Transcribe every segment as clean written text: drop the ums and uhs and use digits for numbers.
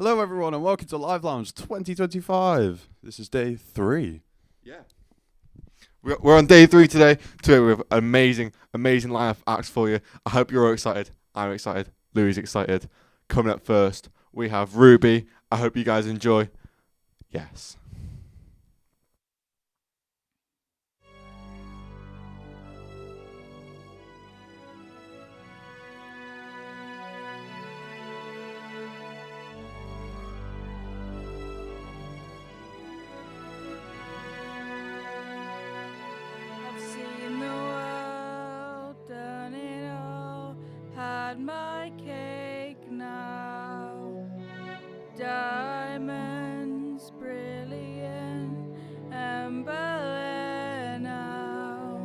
Hello, everyone, and welcome to Live Lounge 2025. This is day 3. Yeah. We're on day 3 today. Today we have an amazing lineup of acts for you. I hope you're all excited. I'm excited. Louis excited. Coming up first, we have Ruby. I hope you guys enjoy. Yes. My cake now, diamonds brilliant and Bluein now,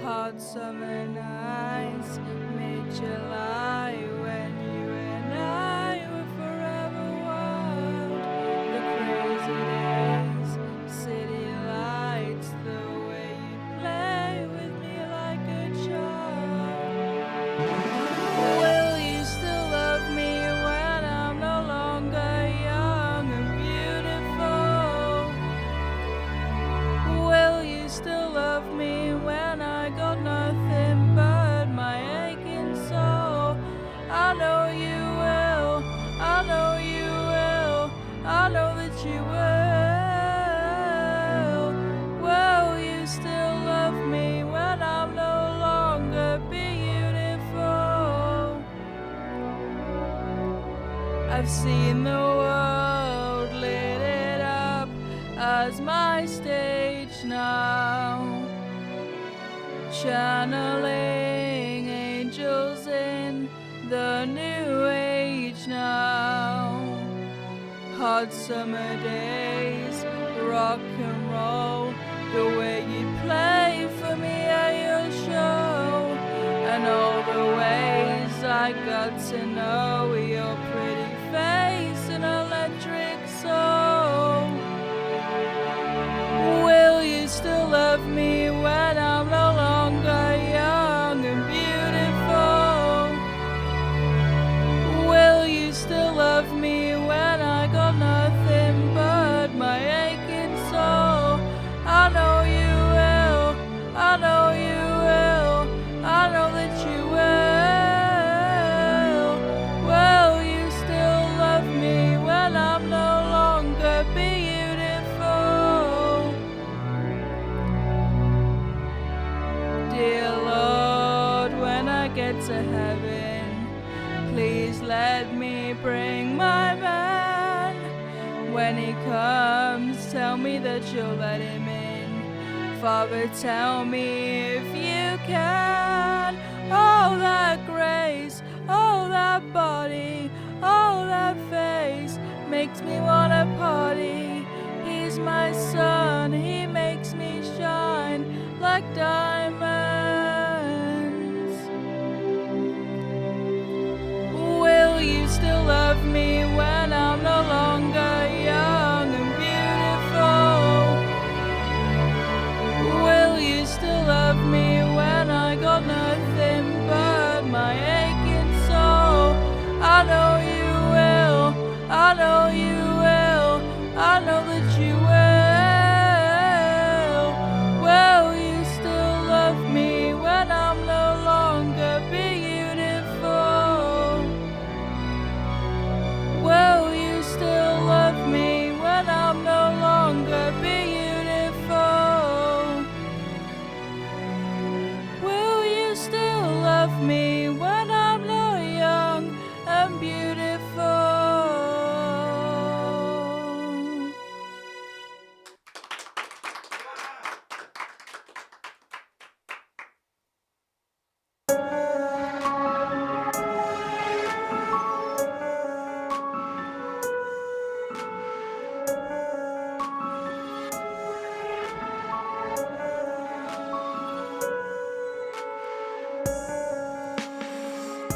hot summer nights, mid-July when you and I were forever wild, the crazy days, city lights, the way you play with me like a child. Will you still love me when I'm no longer young and beautiful? Will you still love me when I got nothing but my aching soul? I know you will, I know you will, I know that you will. Will you still love me when I'm no longer beautiful? I've seen the world lit it up as my stage now, channeling angels in the new age now. Hot summer days, rock and roll, the way you play for me at your show, and all the ways I got to know your pretty face and electric soul. Will you still love me when I'm no longer young and beautiful? Will you still love me when I got nothing but my aching soul? I know you will, I know you will, I know that you will. Will you still love me when I'm no longer beautiful? Dear Lord, when I get to heaven, please let me bring my man. When he comes, tell me that you'll let him in. Father, tell me if you can. Oh, that grace, oh, that body, oh, that face makes me wanna party. He's my sun, he makes me shine like diamonds. Will you still love me when I'm no longer young and beautiful? Will you still love me when I got nothing but my aching soul? I know you will, I know you will, I know that you will. Will you still love me when I'm no longer beautiful? Will you still love me when I'm no longer beautiful? Will you still love me when I'm no young and beautiful?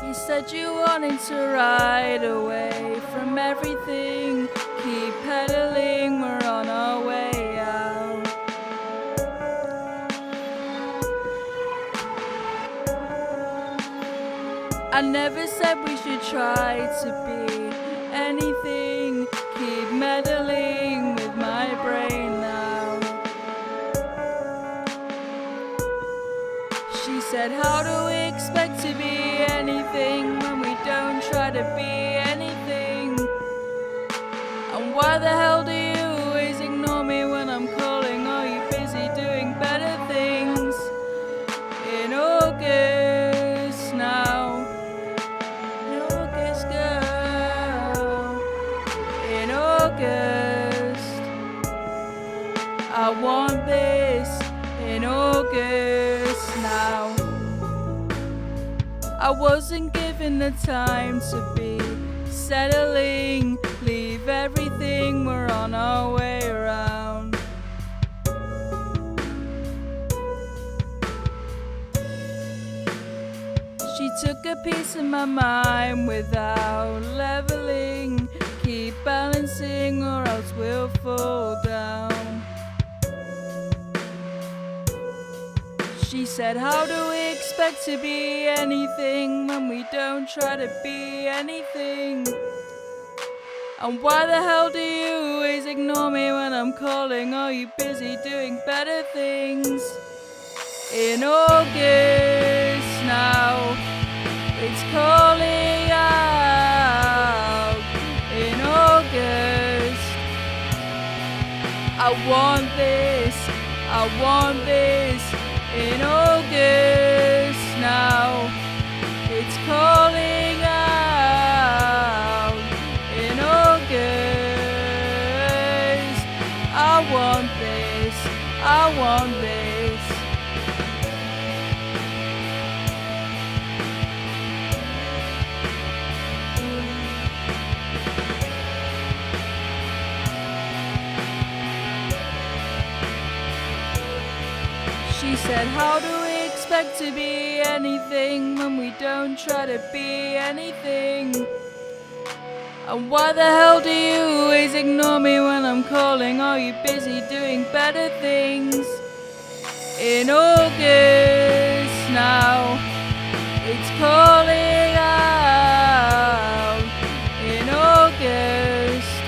You said you wanted to ride away from everything. Keep pedaling, we're on our way out. I never said we should try to be anything. Keep meddling with my brain now. She said, how do we expect to be anything when we don't try to be anything? And why the hell do you always ignore me when I'm calling? Are you busy doing better things? In August now, in August, girl, in August, I want this in August now. I wasn't given the time to be settling, leave everything, we're on our way around. She took a piece of my mind without leveling, keep balancing or else we'll fall down. She said, how do we expect to be anything when we don't try to be anything? And why the hell do you always ignore me when I'm calling? Are you busy doing better things? In August now, it's calling out. In August, I want this, I want this. In August now, it's calling out. In August, I want this, I want this. She said, how do we expect to be anything when we don't try to be anything? And why the hell do you always ignore me when I'm calling? Are you busy doing better things? In August now, it's calling out. In August,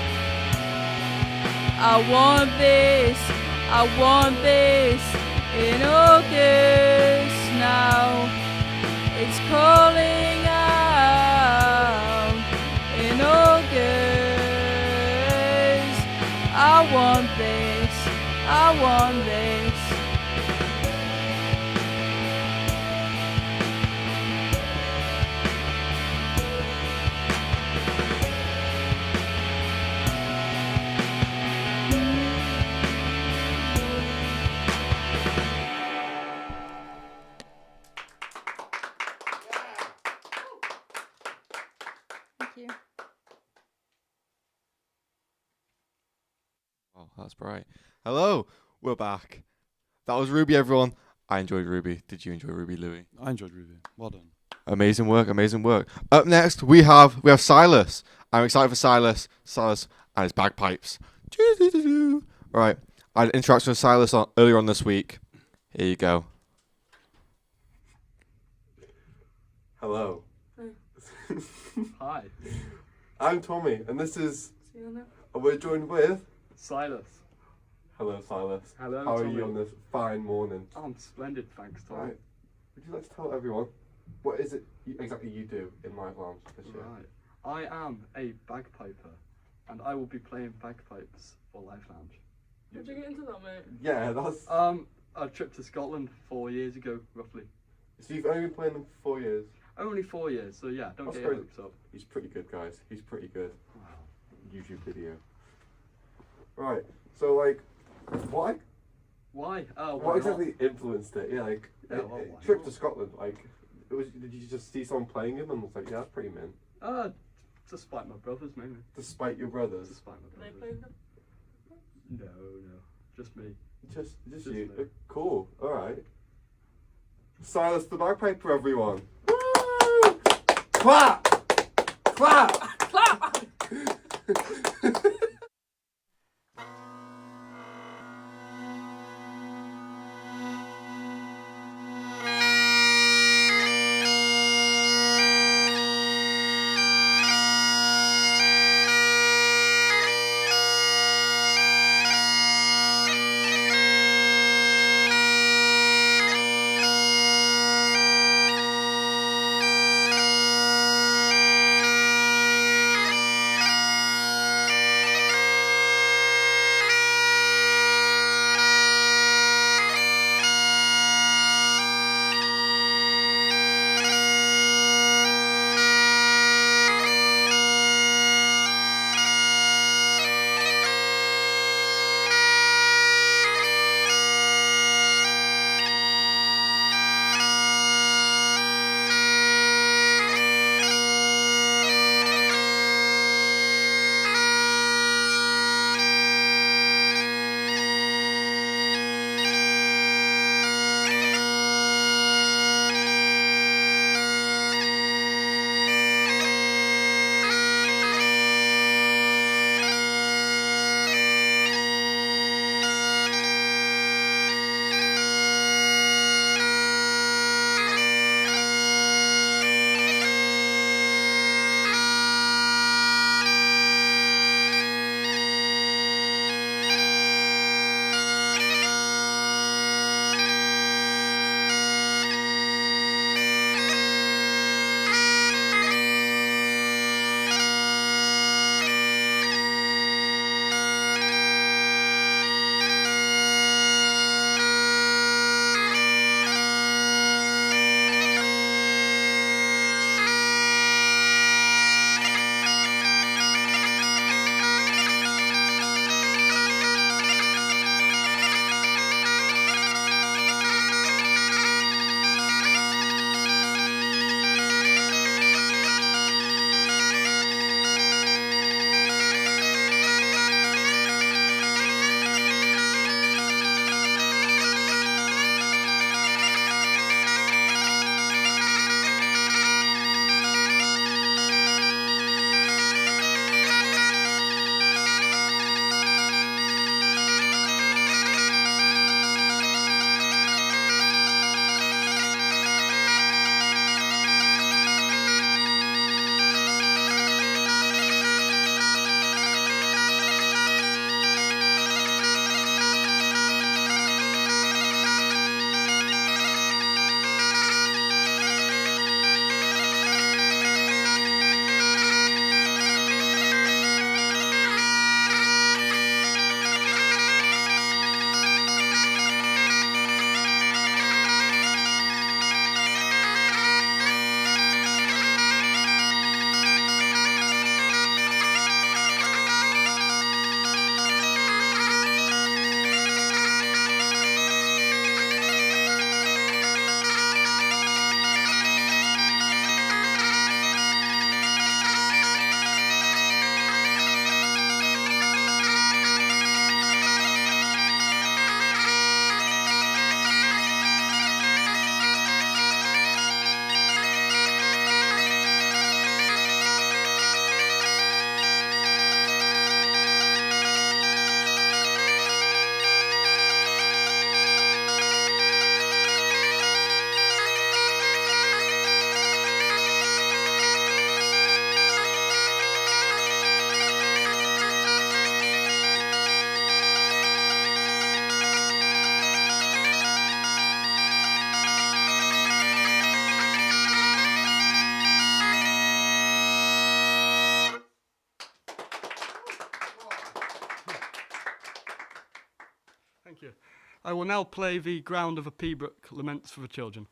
I want this, I want this. In August now, it's calling out. In August, I want this, I want this. Oh, that's bright. Hello, we're back. That was Ruby, everyone. I enjoyed Ruby. Did you enjoy Ruby, Louis? I enjoyed Ruby. Well done. Amazing work, amazing work. Up next, we have Silas. I'm excited for Silas and his bagpipes. Right, I had an interaction with Silas earlier on this week. Here you go. Hello. Hi, I'm Tommy, and this is. Sienna. We're joined with. Silas. Hello, Silas. Hello, How are Tommy. you on this fine morning? I'm splendid, thanks, Tommy. Right. Would you like to tell everyone what is it exactly you do in Live Lounge this year? Right. I am a bagpiper, and I will be playing bagpipes for Life Lounge. How'd you get into that, mate? Yeah, that's. A trip to Scotland 4 years ago, roughly. So you've only been playing them for 4 years. Only 4 years, so yeah, don't That's get your great. hopes up. He's pretty good, guys. He's pretty good. Wow. YouTube video. Right. So like, why? Why? What exactly influenced it? Yeah, like Yeah, well, why trip not? to Scotland. Like, it was. Did you just see someone playing him and was like, yeah, that's pretty mint. To spite my brothers, mainly. Despite your To brothers. spite my They brothers. played them? No, just me. Just Just you. me. Cool. All right. Silas the bagpiper, everyone. Woo! Clap! Clap! Clap! I will now play the ground of a Pembroke Laments for the Children.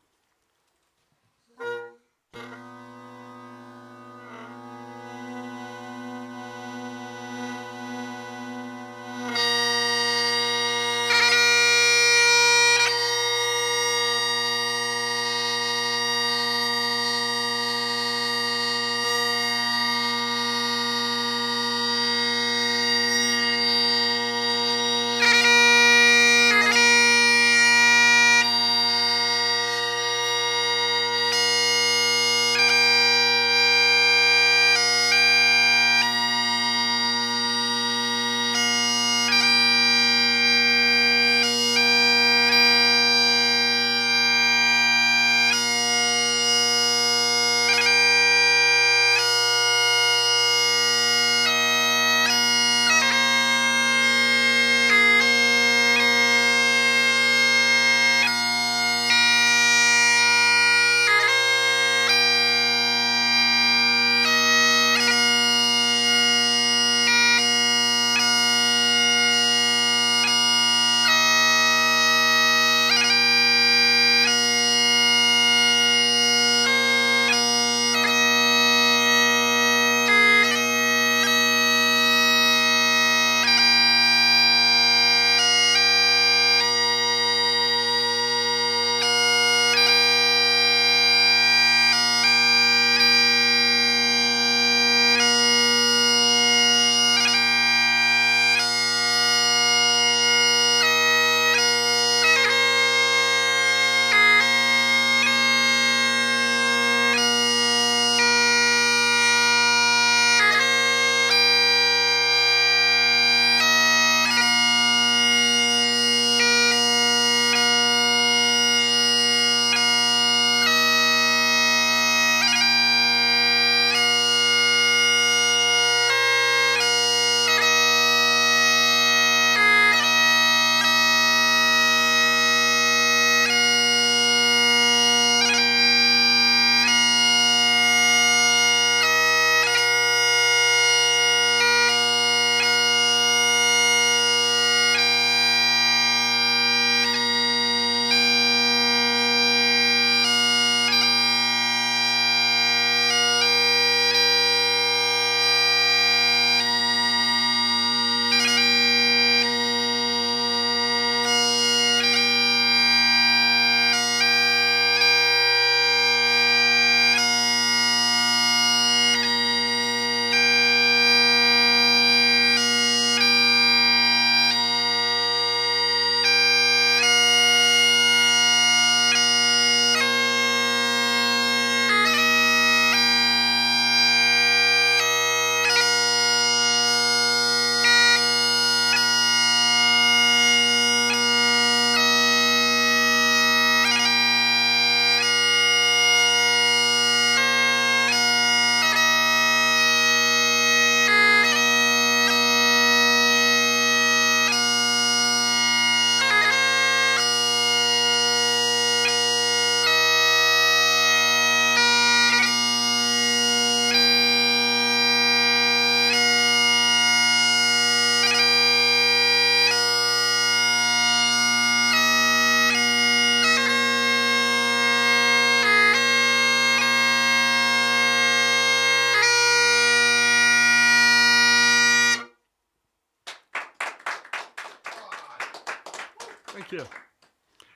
Thank you.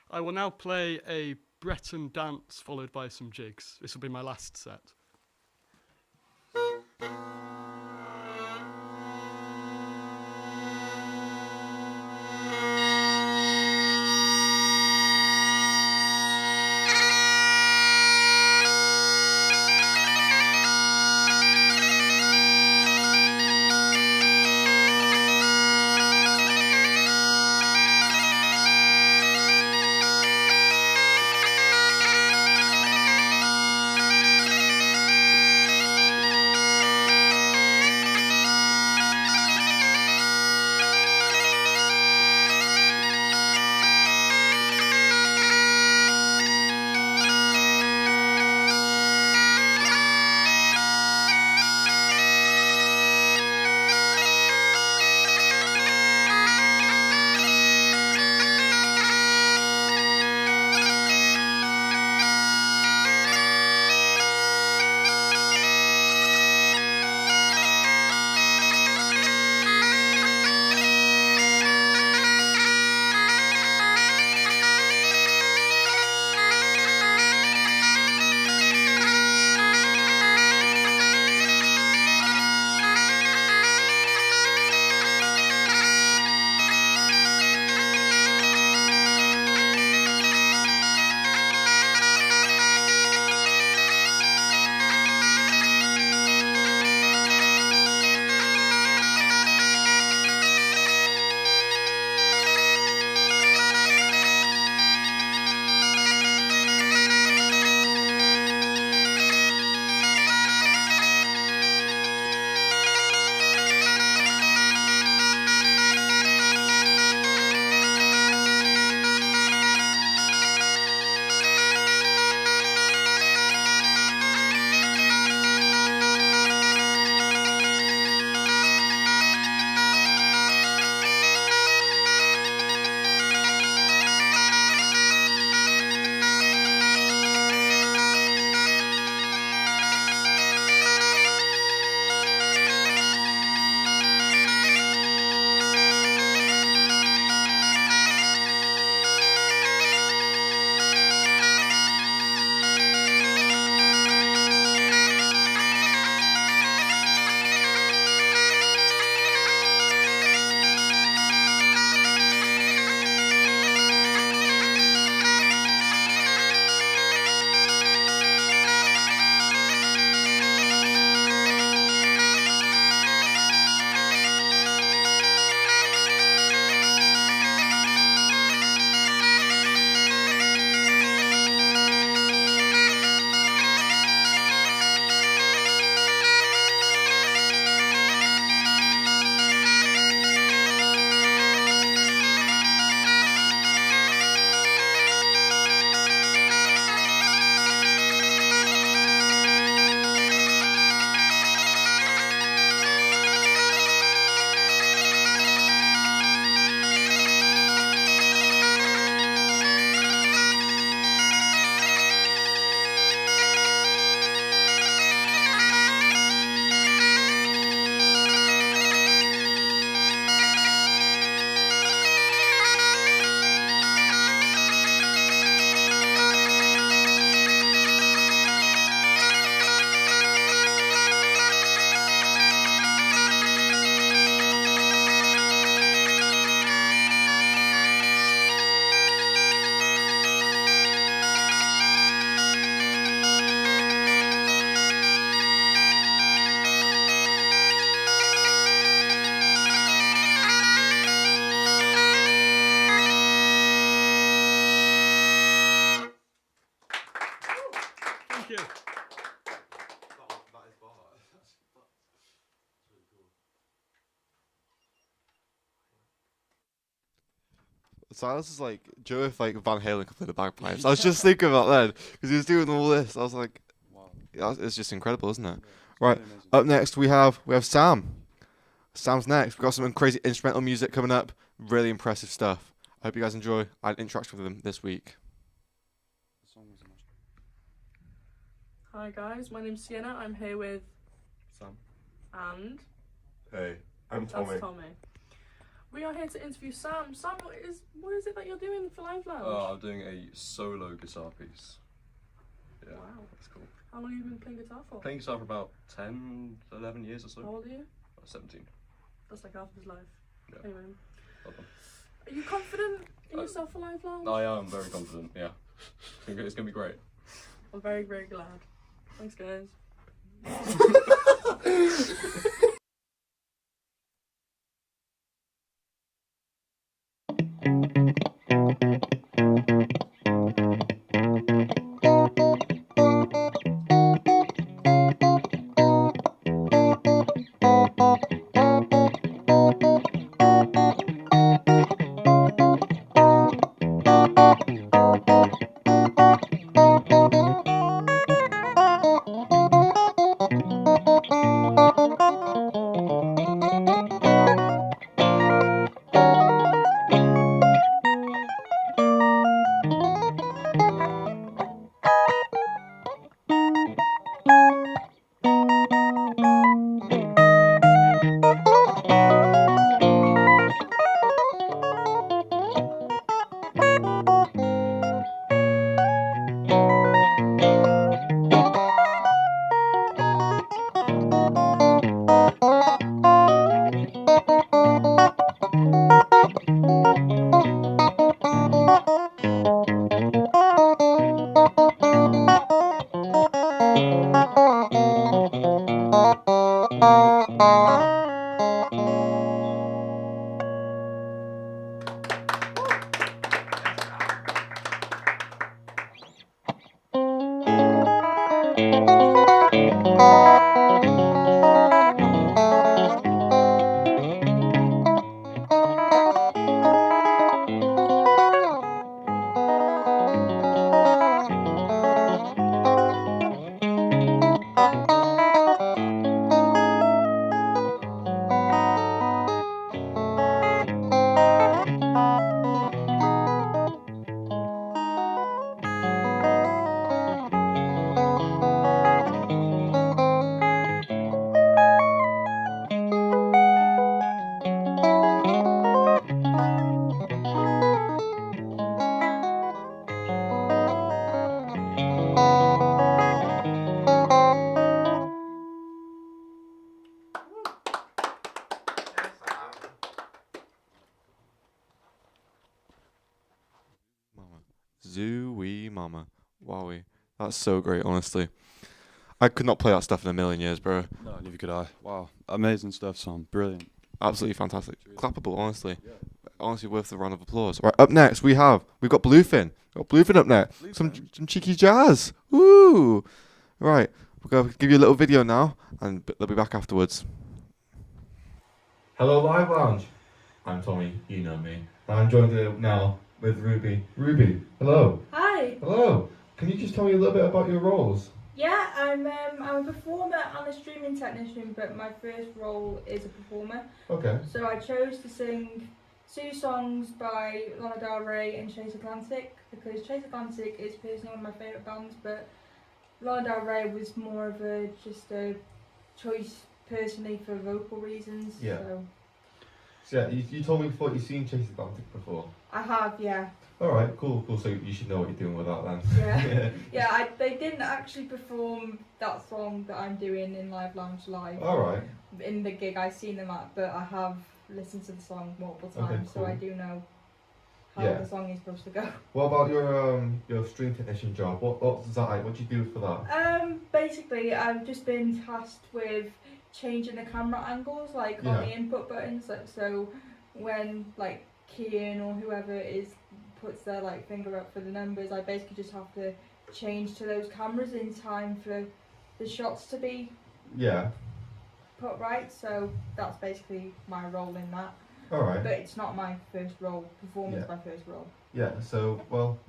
I will now play a Breton dance followed by some jigs. This will be my last set. Silas is like, Joe if like Van Halen could play the bagpipes. I was just thinking about that because he was doing all this. I was like, Wow. yeah, it's just incredible, isn't it? Yeah, Right. it's really amazing. Up next we have Sam. Sam's next. We've got some crazy instrumental music coming up. Really impressive stuff. I hope you guys enjoy. I had interaction with them this week. The song was amazing. Hi guys, my name's Sienna. I'm here with Sam. and Hey, I'm that's Tommy. Tommy. We are here to interview Sam. Sam, what is it that you're doing for Live Lounge? I'm doing a solo guitar piece. Yeah, Wow. that's cool. How long have you been playing guitar for? Playing guitar for about 10, 11 years or so. How old are you? 17. That's like half of his life. Yeah. Anyway, Well done. are you confident in Uh, yourself for Live Lounge? I am very confident, yeah. It's gonna be great. I'm very, very glad. Thanks, guys. Mama. Zooey mama. Wowie. That's so great, honestly. I could not play that stuff in a million years, bro. No, neither could I. Wow. Amazing stuff, Sam. Brilliant. Absolutely fantastic. Clappable, honestly. Honestly worth the round of applause. Right, up next we've got Bluein. Got Bluein up next. Some cheeky jazz. Woo! Right, we're going to give you a little video now, and they'll be back afterwards. Hello, Live Lounge. I'm Tommy. You know me. I'm joined now with Ruby. Ruby, hello. Hi. Hello. Can you just tell me a little bit about your roles? Yeah, I'm a performer and a streaming technician, but my first role is a performer. Okay. So I chose to sing 2 songs by Goleuadau'n and Chase Atlantic because Chase Atlantic is personally one of my favourite bands, but Goleuadau'n was more of just a choice personally for vocal reasons. Yeah. So Yeah, you told me before you've seen Chase Atlantic before. I have, yeah. Alright, cool. So you should know what you're doing with that then. Yeah. Yeah, they didn't actually perform that song that I'm doing in Live Lounge live. Alright. In the gig I've seen them at, but I have listened to the song multiple Okay, times, so cool. I do know how Yeah. the song is supposed to go. What about your string technician job? What's that like? What do you do for that? Basically, I've just been tasked with changing the camera angles, like on the input buttons. Like, so when like Kian or whoever puts their like finger up for the numbers, I basically just have to change to those cameras in time for the shots to be Yeah. put right. So that's basically my role in that. All right. But it's not my first role. Performance Yeah. my first role. Yeah. So, well,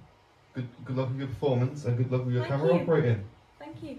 good luck with your performance and good luck with your Thank camera you. operating. Thank you.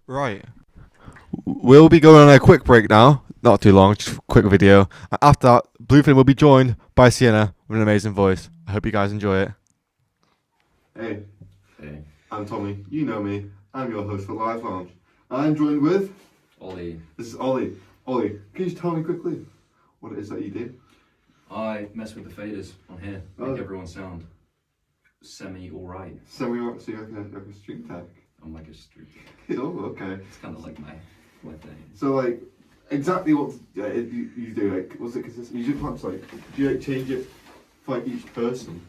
Right. We'll be going on a quick break now. Not too long, just a quick video. And after that, Bluein will be joined by Sienna with an amazing voice. I hope you guys enjoy it. Hey, Hey, I'm Tommy. You know me. I'm your host for Live Lounge. I'm joined with... Ollie. This is Ollie. Ollie, can you just tell me quickly what it is that you do? I mess with the faders on here, make Oh. everyone sound semi-alright. So you're like a string tech. I'm like a street. Oh, okay. It's kind of like my thing. So like, exactly what you do, like, what's it consistent? You just punch, like, do you like change it for like each person?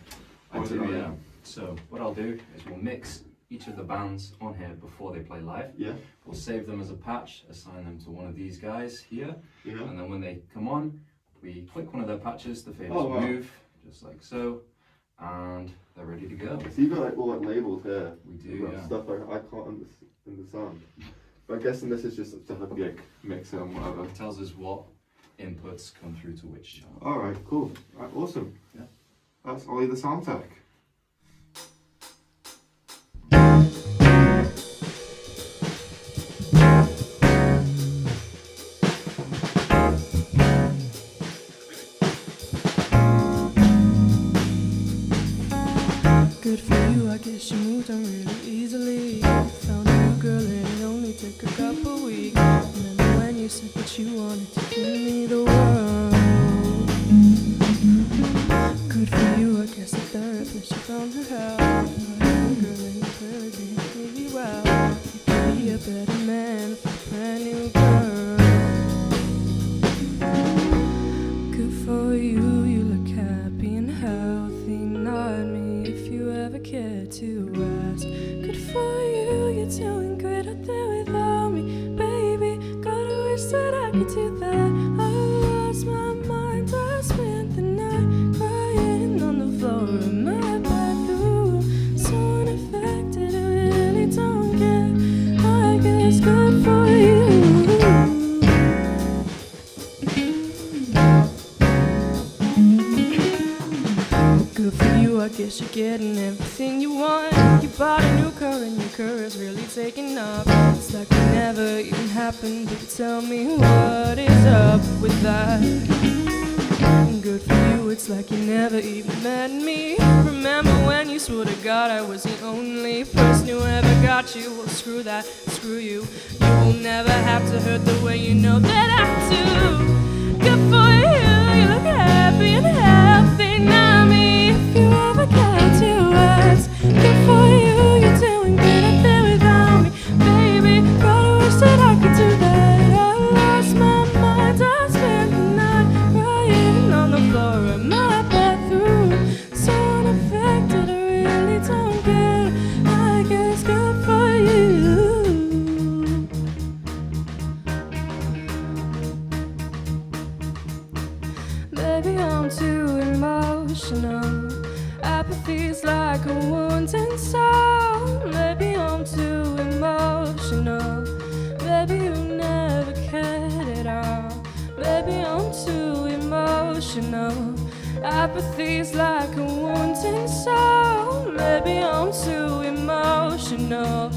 I Or is do, it like- yeah. So what I'll do is we'll mix each of the bands on here before they play live. Yeah, We'll save them as a patch, assign them to one of these guys here, yeah. and then when they come on, we click one of their patches, the faders Oh, wow. move, just like so, and they're ready to go. So you got like all like labels here. We do, You've got yeah. stuff like I can't understand. But I'm guessing this is just to help you like mix it and whatever. It tells us what inputs come through to which channel. Alright, cool. Alright, awesome. Yeah. That's Ollie the Sound Tech. Good for you, I guess you moved on really easily. Found a new girl and it only took a couple weeks. Remember when you said that you wanted to give me the world? Good for you, I guess the therapist, you found her help. Found a new girl and you clearly didn't really well. You could be a better man for a brand new girl. Good for you, you look happy and healthy, not me if you ever cared to ask. Good for you, you're doing great out there without me, baby. Gotta wish that I could do that. I lost my mind, I spent the night crying on the floor of my bathroom. So unaffected, I really don't care. I guess good for you. Good for you, I guess you're getting everything you want. You bought a new car and your car is really taking off. It's like it never even happened, but tell me what is up with that. Good for you, it's like you never even met me. Remember when you swore to God I was the only person who ever got you? Well, screw that, screw you. You will never have to hurt the way you know that I do. Good for you, you look happy and healthy, not me if you ever got to ask. Good for you, you're doing good out there without me, baby. Gotta wish that I could do that. I lost my mind, I spent the night crying on the floor of my bathroom. So unaffected, I really don't care. I guess good for you. Baby, I'm too emotional. Apathy's like a wounded soul. Maybe I'm too emotional. Baby, you never cared at all. Baby, I'm too emotional. Apathy's like a wounded soul. Maybe I'm too emotional.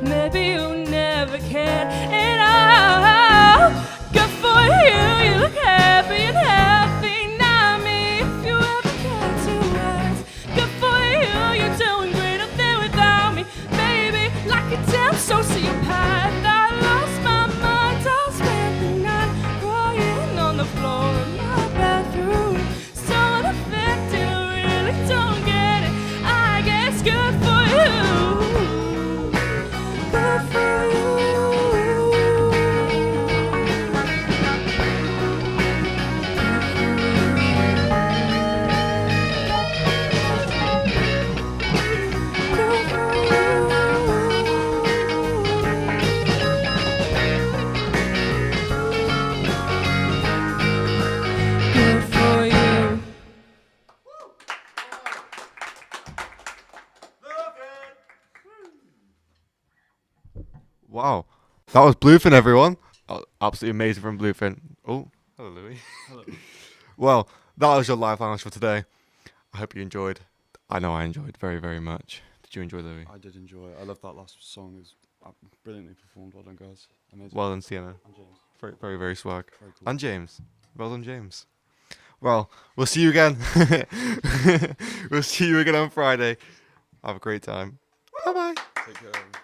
Maybe you never cared at all. Good for you, you look happy and healthy, not me if you ever got to ask. Good for you, you're doing great up there without me, baby. Like a damn sociopath, I lost my mind, I spent the night crying on the floor of my bathroom. So unaffected, I really don't get it. I guess good for you. Good for you. Good for you. Wow. That was Bluein, everyone. Oh, absolutely amazing from Bluein. Oh, hello, Louis. Hello. Well, that was your live lounge for today. I hope you enjoyed. I know I enjoyed very, very much. Did you enjoy, Louis? I did enjoy it. I love that last song. It's Brilliantly performed. Well done, guys. Amazing. Well done, Sienna. And James. Very, very, very swag. Very cool. And James. Well done, James. Well, we'll see you again. We'll see you again on Friday. Have a great time. Bye bye. Take care.